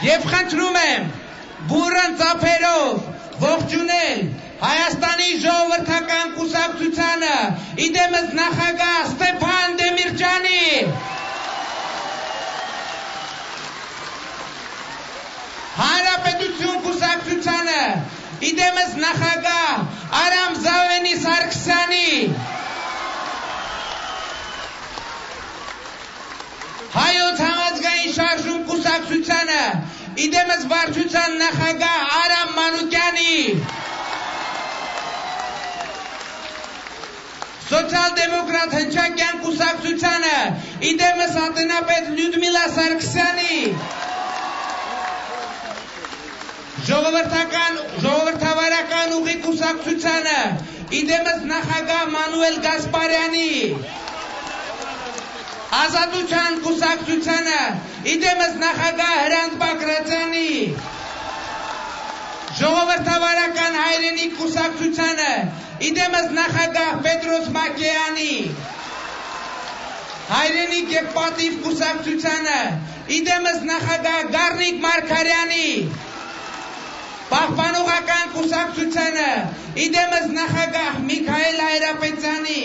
Եվ խնդրում եմ բուրըն ծափերով ողջունել Հայաստանի ժողովրդական կուսակցությանը իդեմս նախագահ Ստեփան Դեմիրճյանի, Հանրապետություն կուսակցությանը իդեմս նախագահ Արամ Զավենի Սարգսյանի, Հայոց համազգային շարժում կուսակցությանը իդեմս վարչության նախագահ Արամ Մանուկյանի, Սոցիալ-դեմոկրատ հնչակյան կուսակցությանը իդեմս ատենապետ Լյուդմիլա Սարգսյանի, ժողովրդավարական ուղի կուսակցությանը իդեմս նախագահ Մանուել Գասպարյանի, Ազատության կուսակցությանը իդեմս նախագահ Հրանտ Բագրատյանի, Ժողովրդավարական հայրենիք կուսակցությանը իդեմս նախագահ Պետրոս Մակեյանի, Հայրենիք և պատիվ կուսակցությանը իդեմս նախագահ Գառնիկ Մարգարյանի, Պահպանողական կուսակցությանը իդեմս նախագահ Միքայել Հայրապետյանի,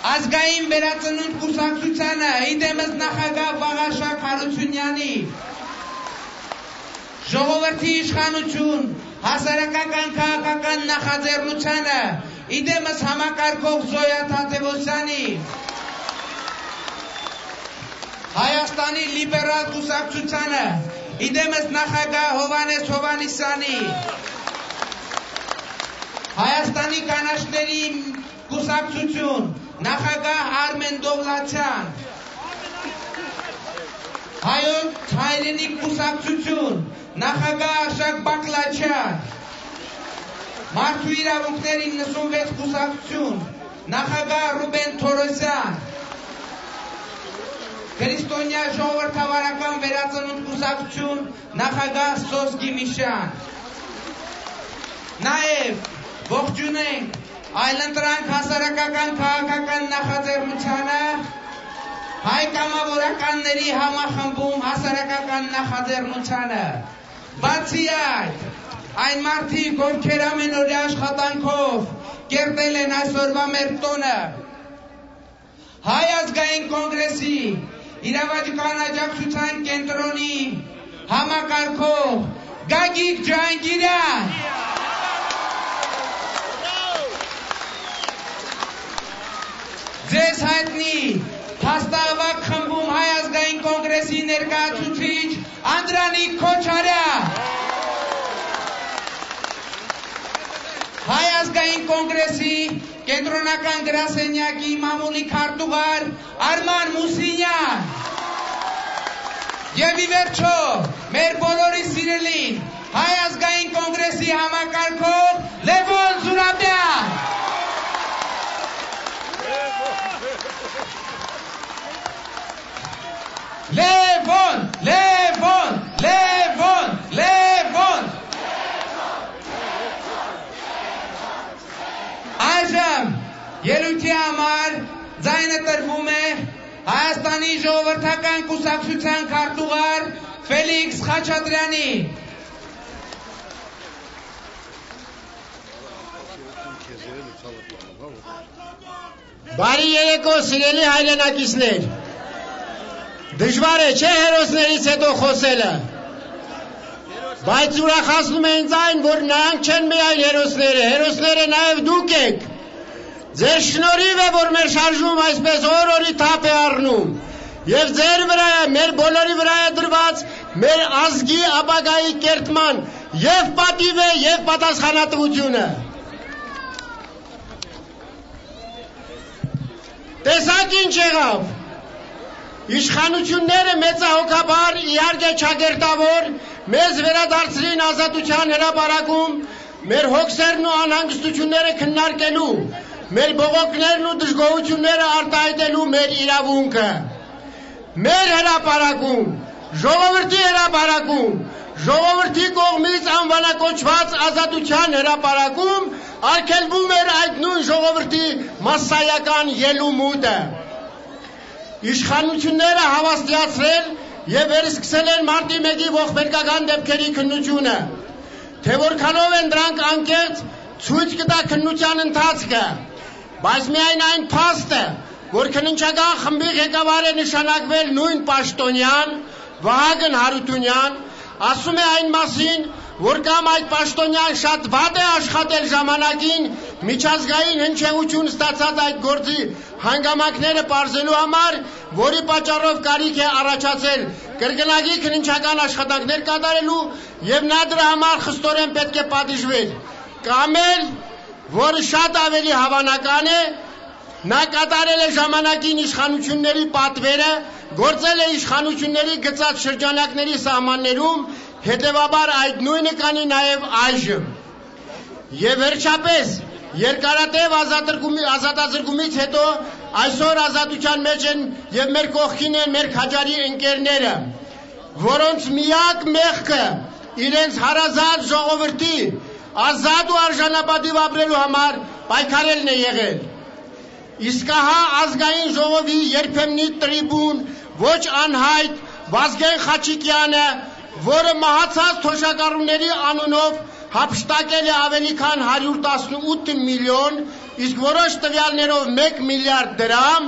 Ազգային վերածնունդ կուսակցությանը իդեմս նախագահ Վաղարշակ Հարությունյանի, Ժողովրդի իշխանություն հասարակական քաղաքական նախաձեռնությանը իդեմս համակարգող Զոյա Թադևոսյանի, Հայաստանի լիբերալ կուսակցությանը իդեմս նախագահ Հովհաննես Հովհաննիսյանի, Հայաստանի կանաչների կուսակցություն նախագահ Արմեն Դովլաթյան, Հայոց հայրենիք կուսակցություն նախագահ Աշակ Բակլաչյան, Մարդու իրավունքների 96 կուսակցություն նախագահ Ռուբեն Թորոսյան, Քրիստոնյա ժողովրդավարական վերածնունդ կուսակցություն նախագահ Սոսկի Միշյան, նաև ողջունենք Այլընտրանք հասարակական քաղաքական նախաձեռնությանը, Հայ կամավորականների համախմբում հասարակական նախաձեռնությանը, բացի այդ, այն մարդիկ, ովքեր ամենօրյա աշխատանքով կերտել են այսօրվա մեր տոնը, Հայ ազգային կոնգրեսի իրավաճկան աջակցության կենտրոնի համակարգող Գագիկ Ջահանգիրյան, ձեզ հայտնի հաստաղվակ խմբում Հայ ազգային կոնգրեսի ներկայացուցիչ Անդրանիկ Քոչարյան, Հայ ազգային կոնգրեսի կենտրոնական գրասենյակի մամուլի քարտուղար Արման Մուսինյան և ի վերջո մեր բոլորի սիրելին Հայ ազգային կոնգրեսի համակարգող Լևոն Զուրաբյան, Լևոն, Լևոն, Լևոն, Լևոն, այժմ ելույթի համար ձայնը տրվում է Հայաստանի ժողովրդական կուսակցության քարտուղար Ֆելիքս Խաչատրյանի։ Բարի երեկո, սիրելի հայրենակիցներ։ Դժվար է չէ հերոսներից հետո խոսելը, բայց ուրախացնում է ինձ այն, որ նրանք չեն միայն հերոսները նաև դուք եք։ Ձեր շնորհիվ է, որ մեր շարժում այսպես օր-օրի թափ է առնում, և ձեր վրա է, մեր բոլորի վրա է դրված մեր ազգի ապագայի կերտման և պատիվը և պատասխանատվությունը։ Տեսակ ինչ եղավ։ Իշխանությունները մեծահոգաբար իհարկե չակերտավոր մեզ վերադարձրին ազատության հրապարակում մեր հոգսերն ու անհանգստությունները քննարկելու, մեր բողոքներն ու դժգոհությունները արտահայտելու մեր իրավունքը։ Մեր հրապարակում, ժողովրդի հրապարակում, ժողովրդի կողմից անվանակոչված ազատության հրապարակում արգելվում էր այդ նույն ժողովրդի մասսայական ելումուտը։ Իշխանությունները հավաստիացրել եւ վերսկսել են մարտի 1-ի ողբերգական դեպքերի քննությունը, թե որքանով են դրանք անկեղծ ցույց կտա քննության ընթացքը, բայց միայն այն փաստը, որ քննչական խմբի ղեկավար է նշանակվել նույն պաշտոնյան Վահագն Հարությունյան, ասում է այն մասին, որ կամ այդ պաշտոնյան շատ վատ է աշխատել ժամանակին միջազգային հնչեղություն ստացած այդ գործի հանգամանքները պարզելու համար, որի պատճառով կարիք է առաջացել կրկնակի քննչական աշխատանքներ կատարելու եւ նա դրա համար խստորեն պետք է պատժվել, կամ էլ, որը շատ ավելի հավանական է, նա կատարել է ժամանակին իշխանությունների պատվերը, գործել է իշխանությունների գծած շրջանակների սահմաններում, հետևաբար այդ նույնը կանի նաև այժմ։ Եվ վերջապես, երկարատև ազատազրկումից հետո այսօր ազատության մեջ են եւ մեր կողքին են մեր քաջարի ընկերները, որոնց միակ մեղքը իրենց հարազատ ժողովրդի ազատ ու արժանապատիվ ապրելու համար պայքարելն է եղել։ Իսկ ահա ազգային ժողովի երբեմնի տրիբուն ոչ անհայտ Վազգեն Խաչիկյանը, որը մահացած թոշակառուների անունով հափշտակել է ավելի քան 118 միլիոն, իսկ որոշ տվյալներով 1 միլիարդ դրամ,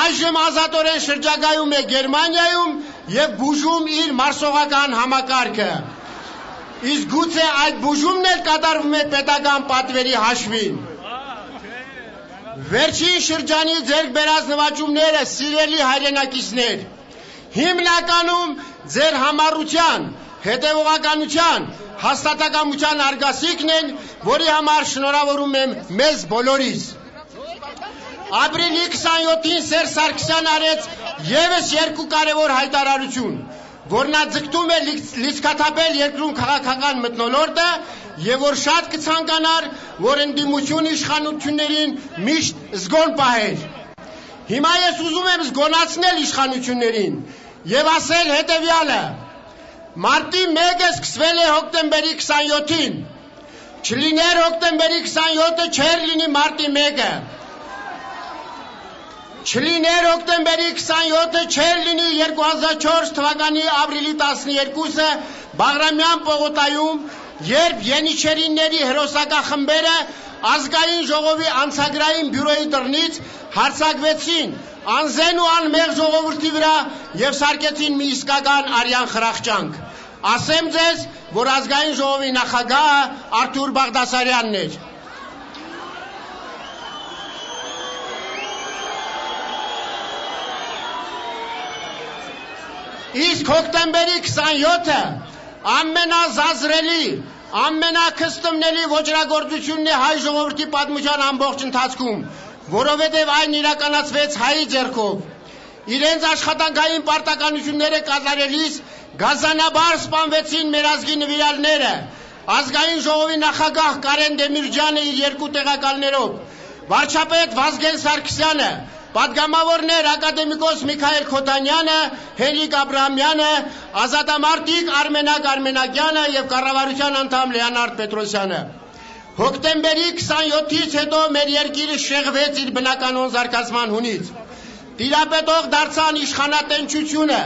այժմ ազատորեն շրջագայում է Գերմանիայում եւ բուժում իր մարսողական համակարգը։ Իսկ գուցե այդ բուժումն էլ կատարվում է պետական պատվերի հաշվին։ Վերջին շրջանի ձեր բերած նվաճումները, սիրելի հայրենակիցներ, հիմնականում ձեր համառության, հետևողականության, հաստատակամության արգասիքն են, որի համար շնորհավորում եմ մեզ բոլորիս։ Ապրիլի 27-ին Սերժ Սարգսյան արեց եւս երկու կարևոր հայտարարություն, որ նա ձգտում է լիցքաթափել երկրում քաղաքական մթնոլորտը եւ որ շատ կցանկանար, որ ընդդիմություն իշխանություններին միշտ զգոն պահեր։ Հիմա ես ուզում եմ զգոնացնել իշխանություններին եւ ասել հետեւյալը. մարտի 1-ը սկսվել է հոկտեմբերի 27-ին, չլիներ հոկտեմբերի 27-ը, չէր լինի մարտի 1-ը, չլիներ հոկտեմբերի 27-ը, չէր լինի 2004 թվականի ապրիլի 12-ը Բաղրամյան պողոտայում, երբ Ենիչերիների հերոսակախմբերը ազգային ժողովի անցագրային բյուրոյի դռնից հարձակվեցին անզեն ու անմեղ ժողովրդի վրա եւ սարքեցին մի իսկական արյան խրախճանք։ Ասեմ ձեզ, որ ազգային ժողովի նախագահը Արթուր Բաղդասարյանն էր։ Իսկ հոկտեմբերի 27-ը ամենազազրելի, ամենաքստմնելի ոճրագործությունն է հայ ժողովրդի պատմության ամբողջ ընթացքում, որովհետև այն իրականացվեց հայի ձեռքով։ Իրենց աշխատանքային պարտականությունները կատարելիս գազանաբար սպանվեցին մեր ազգի նվիրալները, ազգային ժողովի նախագահ Կարեն Դեմիրճյանը իր երկու տեղակալներով, վարչապետ Վազգեն Սարգսյանը, պատգամավորներ ակադեմիկոս Միքայել Քոթանյանը, Հենրիկ Աբրահամյանը, ազատամարտիկ Արմենակ Արմենակյանը եւ կառավարության անդամ Լեոնարդ Պետրոսյանը։ Հոկտեմբերի 27-ից հետո մեր երկիրը շեղվեց իր բնականոն զարգացման հունից։ Տիրապետող դարձան իշխանատենչությունը,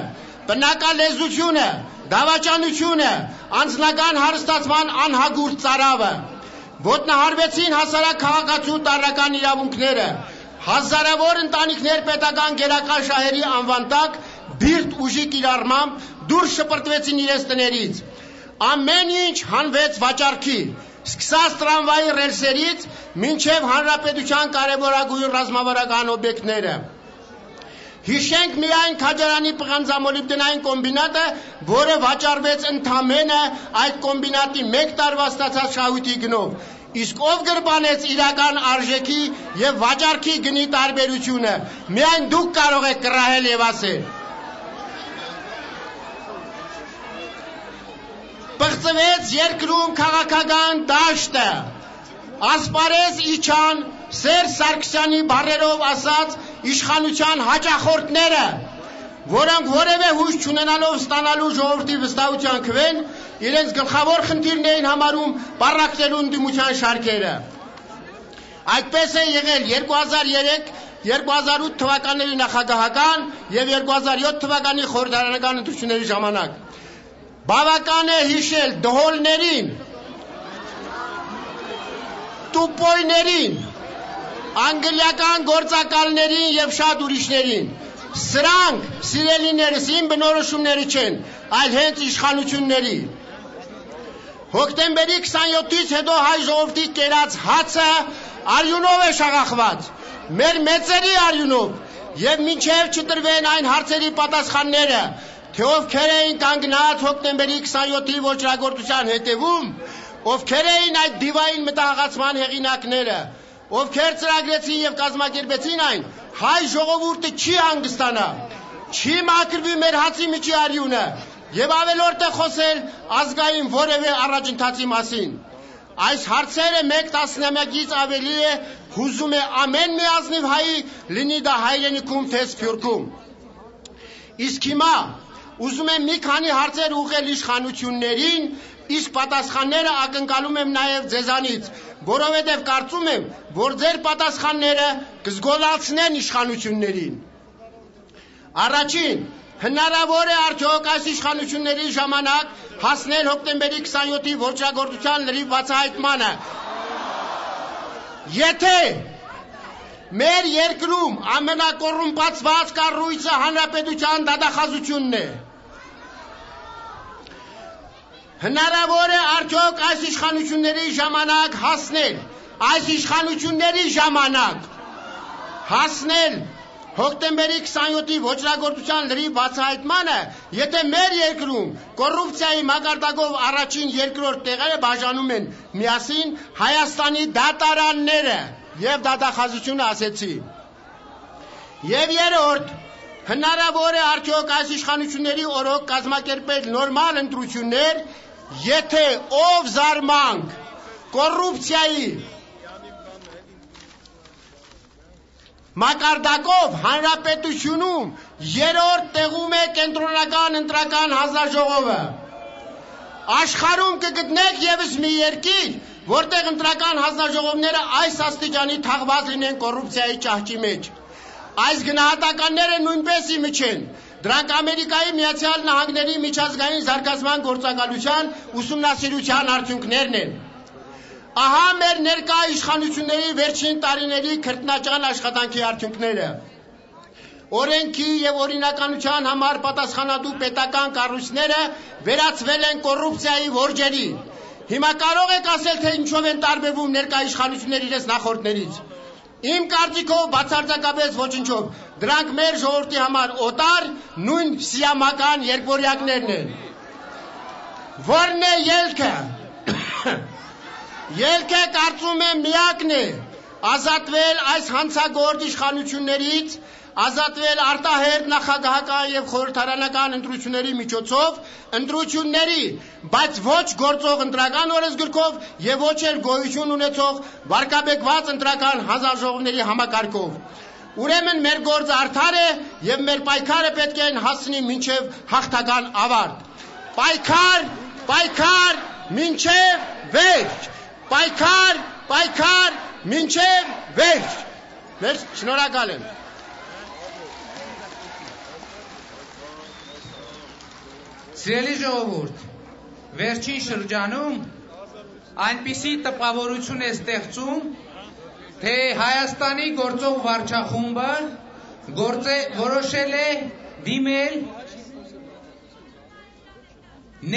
բնակալեզությունը, դավաճանությունը, անձնական հարստացման անհագուրդ ծարավը։ Ոտնահարվեցին հասարակ քաղաքացու տարրական իրավունքները։ Հազարավոր ընտանիքներ պետական գերական շահերի անվան տակ բիրտ ուժի կիրառմամբ դուրս շպրտվեցին իրենց տներից։ Ամեն ինչ հանվեց վաճառքի, սկսած տրամվայի ռելսերից մինչև հանրապետության կարևորագույն ռազմավարական օբյեկտները։ Հիշենք միայն Քաջարանի պղանձամոլիբդենային կոմբինատը, որը վաճառվեց ընդամենը այդ կոմբինատի 1 տարվա ստացած շահույթի գնով։ Իսկ ով գրբանեց իրական արժեքի եւ վաճառքի գնի տարբերությունը, միայն դուք կարող եք կռահել եւ ասել։ Բացվեց երկրում քաղաքական դաշտը, ասպարեզ իջան Սերժ Սարգսյանի բառերով ասած իշխանության հաճախորդները, որոնք որևէ հույս չունենալով ստանալու ժողովրդի վստահության քվեն, իրենց գլխավոր խնդիրն էին համարում պառակտելու ընդդիմության շարքերը։ Այդպես է եղել 2003 2008 թվականների նախագահական եւ 2007 թվականի խորհրդարանական ընտրությունների ժամանակ։ Բավական է հիշել դհոլներին, տուպոյներին, անգլիական գործակալներին եւ շատ ուրիշներին։ Սրանք, սիրելիներս, իմ բնորոշումները չեն, այլ հենց իշխանությունների։ Հոկտեմբերի 27-ից հետո հայ ժողովրդի կերած հացը արյունով է շաղախված, մեր մեծերի արյունով, եւ մինչեւ չտրվեն այն հարցերի պատասխանները, թե ովքեր էին կանգնած հոկտեմբերի 27-ի ոչրագործության հետևում, ովքեր էին այդ դիվային մտահղացման հեղինակները, ովքեր ծրագրեցին եւ կազմակերպեցին այն, հայ ժողովուրդը չի հանգստանա, չի մաքրվի մեր հացի միջի արյունը եւ ավելորդ է խոսել ազգային որևէ առաջընթացի մասին։ Այս հարցերը մեկ տասնամյակից ավելի է հուզում է ամեն մի ազնիվ հայի, լինի դա հայրենիքում թե սփյուռքում։ Իսկ հիմա ուզում եմ մի քանի հարցեր ուղղել իշխանություններին, իսկ պատասխանները ակնկալում եմ նաև ձեզանից, որովհետև կարծում եմ, որ ձեր պատասխանները կզգոնացնեն իշխանություններին։ Առաջին, հնարավոր է արդյոք այս իշխանությունների ժամանակ հասնել հոկտեմբերի 27-ի ոչրագործության լրիվ բացահայտմանը։ Եթե մեր երկրում ամենակոռումպացված կառույցը հանրապետության դատախազությունն է, հնարավոր է արդյոք այս իշխանությունների ժամանակ հասնել, այս իշխանությունների ժամանակ հասնել հոկտեմբերի 27-ի ոչրագործության լրիվ բացահայտմանը, եթե մեր երկրում կոռուպցիայի մակարդակով առաջին երկրորդ տեղերը բաժանում են միասին Հայաստանի դատարանները եւ դատախազությունը ասեցի։ Եվ երրորդ, հնարավոր է արդյոք այս իշխանությունների օրոք կազմակերպել նորմալ ընտրություններ, եթե ով զարմանք կոռուպցիայի մակարդակով հանրապետությունում երրորդ տեղում է կենտրոնական ընտրական հանձնաժողովը։ Աշխարհում կգտնեք եւս մի երկիր, որտեղ ընտրական հանձնաժողովները այս աստիճանի թաղված լինեն կոռուպցիայի ճահճի մեջ։ Այս գնահատականները նույնպես իմը չեն։ Դրանք Ամերիկայի Միացյալ Նահանգների միջազգային զարգացման գործակալության ուսումնասիրության արդյունքներն են։ Ահա մեր ներկա իշխանությունների վերջին տարիների քրտնաջան աշխատանքի արդյունքները։ Օրենքի եւ օրինականության համար պատասխանատու պետական կառույցները վերածվել են կոռուպցիայի որջերի։ Հիմա կարող եք ասել, թե ինչով են տարբերվում ներկա իշխանությունները իրենց նախորդներից։ Իմ կարծիքով բացարձակապես ոչինչով։ Դրանք մեր ժողովրդի համար օտար, նույն սիամական երկվորյակներն են։ Որն է ելքը։ Ելքը կարծում եմ միակն է, ազատվել այս հանցագործ իշխանություններից, ազատվել արտահերթ նախագահական եւ խորհրդարանական ընտրությունների միջոցով, ընտրությունների, բայց ոչ գործող ընտրական օրենսգրքով եւ ոչ էլ գոյություն ունեցող վարկաբեկված ընտրական հանձնաժողովների համակարգով։ Ուրեմն մեր գործը արդար է եւ մեր պայքարը պետք է հասնի մինչեւ հաղթական ավարտ։ Պայքար, մինչեւ վերջ։ Պայքար, մինչև վերջ։ Շնորհակալ եմ։ Սիրելի ժողովուրդ, վերջին շրջանում այնպիսի տպավորություն է ստեղծում, թե Հայաստանի գործող վարչախումբը որոշել է դիմել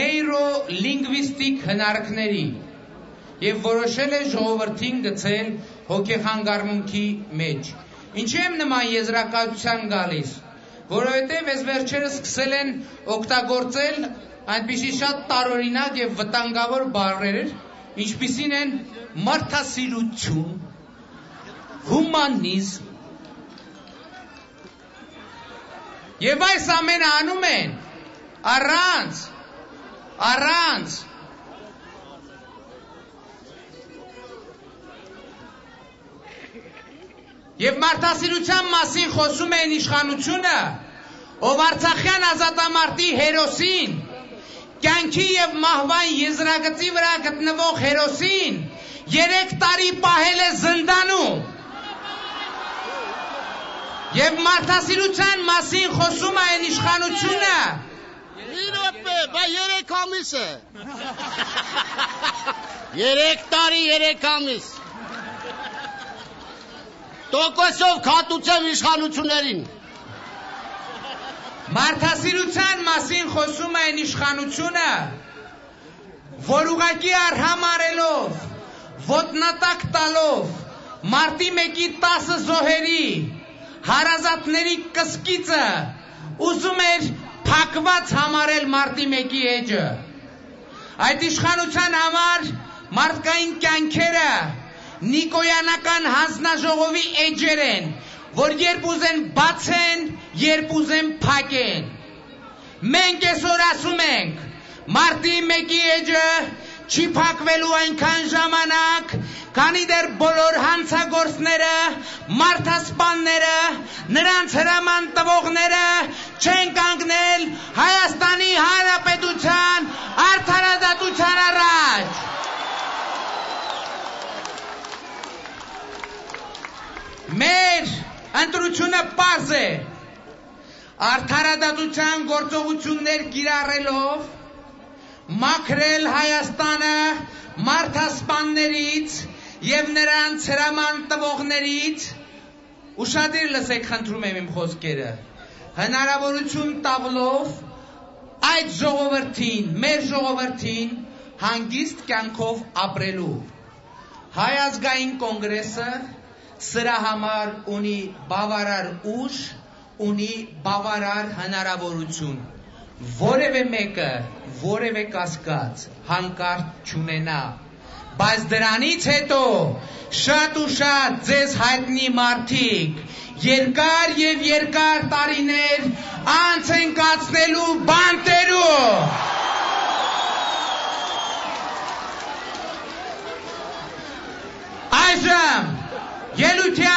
նեյրոլինգվիստիկ հնարքների եւ որոշել է ժողովրդին գցել հոգեխանգարմունքի մեջ։ Ինչի եմ նման եզրակացության գալիս, որովհետեւ այս վերջերս սկսել են օգտագործել այնպիսի շատ տարօրինակ եւ վտանգավոր բառեր, ինչպիսին են մարդասիրություն, հումանիզմ։ Եվ այս ամենը անում են առանց Եվ մարդասիրության մասին խոսում են իշխանությունը, ով Արցախյան ազատամարտի հերոսին, կյանքի եւ մահվան եզրագծի վրա գտնվող հերոսին 3 տարի պահել է զնդանում։ Եվ մարդասիրության մասին խոսում է այն իշխանությունը։ Իրոպե, բա 3 ամիս է։ 3 տարի 3 ամիս։ Տոկոսով քատուցեմ իշխանություններին։ Մարդասիրության մասին խոսում է այն իշխանությունը, որ ուղղակի արհամարելով, ոտնատակ տալով, մարտի 1-ի 10 զոհերի, հարազատների կսկիծը ուզում էր փակված համարել մարտի 1-ի էջը։ Այդ իշխանության համար մարդկային կյանքերը նիկոյանական հանձնաժողովի էջեր են, որ երբ ուզեն բացեն, երբ ուզեն փակեն։ Մենք այսօր ասում ենք, մարտի 1-ի էջը չի փակվելու այնքան ժամանակ, քանի դեռ բոլոր հանցագործները, մարդասպանները, նրանց հրաման տվողները չեն կանգնել Հայաստանի Հանրապետության արդարադատության առաջ։ Մեր ընտրությունը պարզ է, արդարադատության գործողություններ կիրառելով, մաքրել Հայաստանը մարդասպաններից և նրանց հրաման տվողներից, ուշադիր լսեք, խնդրում եմ իմ խոսքերը, հնարավորություն տալով այդ ժողովրդին, մեր ժողովրդին հանգիստ կյանքով ապրելու։ Հայ ազգային կոնգրեսը սրա համար ունի բավարար ուժ, ունի բավարար հնարավորություն։ Որևէ մեկը, որևէ կասկած հանկարծ չունենա, բայց դրանից հետո շատ ու շատ ձեզ հայտնի մարդիկ երկար և երկար տարիներ անց են կացնելու բանտերու։ Այժմ ելույթի